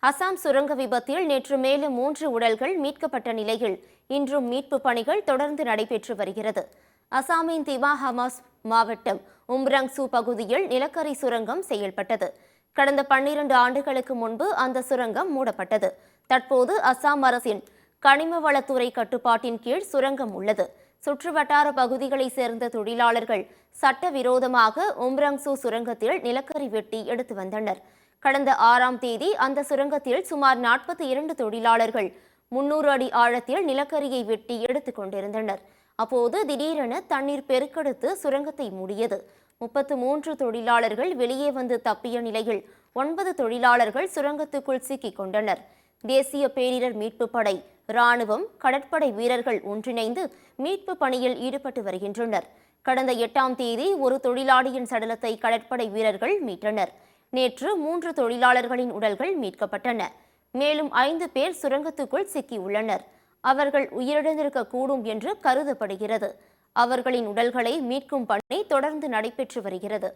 அசாம் சுரங்க விபத்தில் நேற்று மேலும் 3 உடல்கள் மீட்கப்பட்ட நிலையில் இன்றும் மீட்பு பணிகள் தொடர்ந்து நடைபெற்று வருகிறது. அசாமின் திவா ஹமாஸ் மாவட்டம் உம்ரங்சு பகுதியில் நிலக்கரி சுரங்கம் செயல்பட்டது. கடந்த 12 ஆண்டுகளுக்கு முன்பு அந்த சுரங்கம் மூடப்பட்டது. தற்போது அசாம் அரசின் கனிமவளத்துறை கட்டுப்பாட்டின் கீழ் சுரங்கம் உள்ளது. சுற்றுவட்டார பகுதிகளைச் சேர்ந்த தொழிலாளர்கள் சட்டவிரோதமாக உம்ரங்சு சுரங்கத்தில் நிலக்கரி வெட்டி எடுத்து வந்தனர். கடந்த 6ஆம் தேதி அந்த சுரங்கத்தில் சுமார் 42 தொழிலாளர்கள் 300 அடி ஆழத்தில் நிலக்கரியை வெட்டி எடுத்துக் கொண்டிருந்தனர். அப்போது திடீரென தண்ணீர் பெருக்கெடுத்து சுரங்கத்தை மூடியது. 33 தொழிலாளர்கள் வெளியே வந்து தப்பிய நிலையில் 9 தொழிலாளர்கள் சுரங்கத்துக்குள் சிக்கிக் கொண்டனர். தேசிய பேரிடர் மீட்பு படை, ராணுவம், கடற்படை வீரர்கள் ஒன்றிணைந்து மீட்பு பணியில் ஈடுபட்டு வருகின்றனர். கடந்த 8ஆம் தேதி ஒரு தொழிலாளியின் சடலத்தை கடற்படை வீரர்கள் மீட்டனர். நேற்று 3 தொழிலாளர்களின் உடல்கள் மீட்கப்பட்டன. மேலும் 5 பேர் சுரங்கத்துக்குள் சிக்கியுள்ளனர். அவர்கள் உயிரிழந்திருக்கக்கூடும் என்று கருதப்படுகிறது. அவர்களின் உடல்களை மீட்கும் பணி தொடர்ந்து நடைபெற்று வருகிறது.